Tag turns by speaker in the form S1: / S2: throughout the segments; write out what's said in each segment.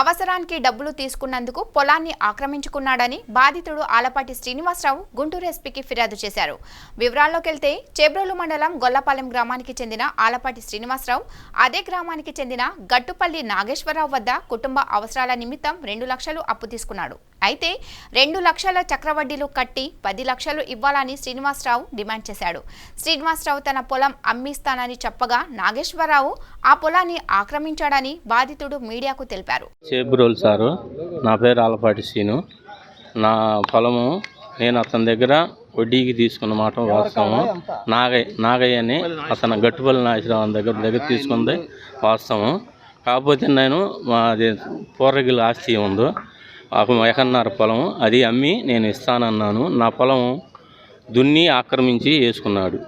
S1: అవసరానికి డబ్బులు తీసుకున్నందుకు పొలాన్ని ఆక్రమించుకున్నాడని బాధితుడు ఆలపాటి శ్రీనివాసరావు గుంటూరు ఎస్పీకి ఫిర్యాదు చేశారు. వివరాల్లోకి వెళ్తే చేబ్రోలు మండలం గొల్లపాలెం గ్రామానికి చెందిన ఆలపాటి శ్రీనివాసరావు అదే గ్రామానికి చెందిన గట్టుపల్లి నాగేశ్వరరావు వద్ద కుటుంబ అవసరాల నిమిత్తం 2 లక్షలు అప్పు తీసుకున్నాడు. అయితే 2 లక్షల చక్రవడ్డీలు కట్టి 10 లక్షలు ఇవ్వాలని శ్రీనివాసరావు డిమాండ్ చేశాడు. శ్రీనివాసరావు తన పొలం అమ్మిస్తానని చెప్పగా నాగేశ్వరరావు ఆ పొలాన్ని ఆక్రమించాడని బాధితుడు మీడియాకు తెలిపారు.
S2: చేబ్రోలు సారు, నా పేరు ఆలపాటి శ్రీను. నా పొలము నేను అతని దగ్గర వడ్డీకి తీసుకున్న మాట వాస్తవం. నాగయ్య అని అతను గట్టుపల్లి నాగేశ్వరరావు దగ్గర తీసుకుంది వాస్తవం. కాకపోతే నేను మాది పూర్వగిల ఆస్తి ఉందో ఎకరన్నర పొలం అది అమ్మి నేను ఇస్తానన్నాను. నా పొలం దున్ని ఆక్రమించి వేసుకున్నాడు.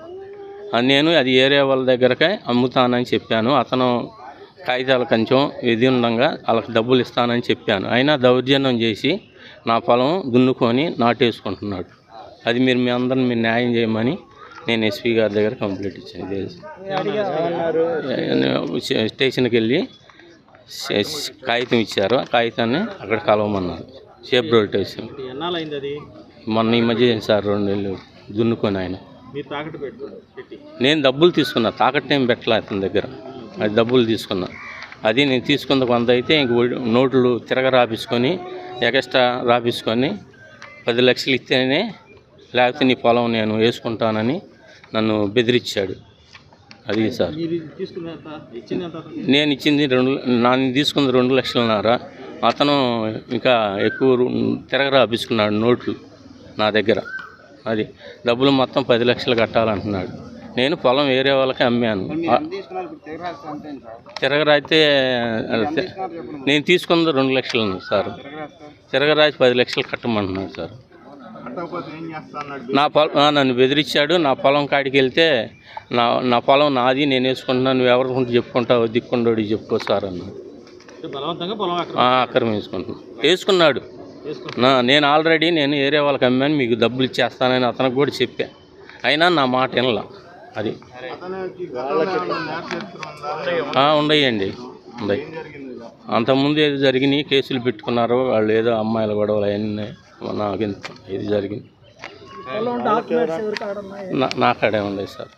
S2: నేను అది ఏరియా వాళ్ళ దగ్గరకే అమ్ముతానని చెప్పాను. అతను కాగితాలు కొంచెం ఇది ఉండగా వాళ్ళకి డబ్బులు ఇస్తానని చెప్పాను. అయినా దౌర్జన్యం చేసి నా పొలం దున్నుకొని నాటేసుకుంటున్నాడు. అది మీ అందరిని మీరు న్యాయం చేయమని నేను ఎస్పీ గారి దగ్గర కంప్లైంట్ ఇచ్చాను. స్టేషన్కి వెళ్ళి కాగితం ఇచ్చారు. ఆ కాగితాన్ని అక్కడ కలవమన్నారు. చేబ్రోలు స్టేషన్. మొన్న ఈ మధ్య సార్ 2 నెలలు దున్నుకొని ఆయన నేను డబ్బులు తీసుకున్నా. తాకట్టు ఏం పెట్టలే అతని దగ్గర. అది డబ్బులు తీసుకున్నా. అది నేను తీసుకున్న కొంత అయితే ఇంక నోట్లు రాపించుకొని ఎక్స్ట్రా రాపించుకొని 10 లక్షలు ఇస్తేనే లేకపోతే నీ పొలం నేను వేసుకుంటానని నన్ను బెదిరించాడు. అది సార్ నేను ఇచ్చింది నేను తీసుకుంది 2 లక్షలన్నర. అతను ఇంకా ఎక్కువ రాపించుకున్నాడు నోట్లు నా దగ్గర. అది డబ్బులు మొత్తం 10 లక్షలు కట్టాలంటున్నాడు. నేను పొలం వేరే వాళ్ళకి అమ్మాను. తిరగరాయితే నేను తీసుకుంది 2 లక్షలు సార్. తిరగరాయి 10 లక్షలు కట్టమంటున్నాడు సార్. నన్ను బెదిరించాడు. నా పొలం కాడికి వెళ్తే నా పొలం నాది, నేను వేసుకుంటున్నాను, నువ్వు ఎవరికి చెప్పుకుంటావు, దిక్కుండోడికి చెప్పుకో సార్ అన్నాడు. ఆక్రమించుకుంటున్నాను వేసుకున్నాడు. నేను ఆల్రెడీ నేను ఏరే వాళ్ళకి అమ్మాను, మీకు డబ్బులు ఇచ్చేస్తానని అతనికి కూడా చెప్పా. అయినా నా మాట వినలా. అది ఉండయండి. అంతకుముందు ఏదో జరిగినాయి, కేసులు పెట్టుకున్నారు వాళ్ళు, ఏదో అమ్మాయిల గొడవలు అవన్నీ నాకు ఇది జరిగింది. నా కాడే ఉన్నాయి సార్.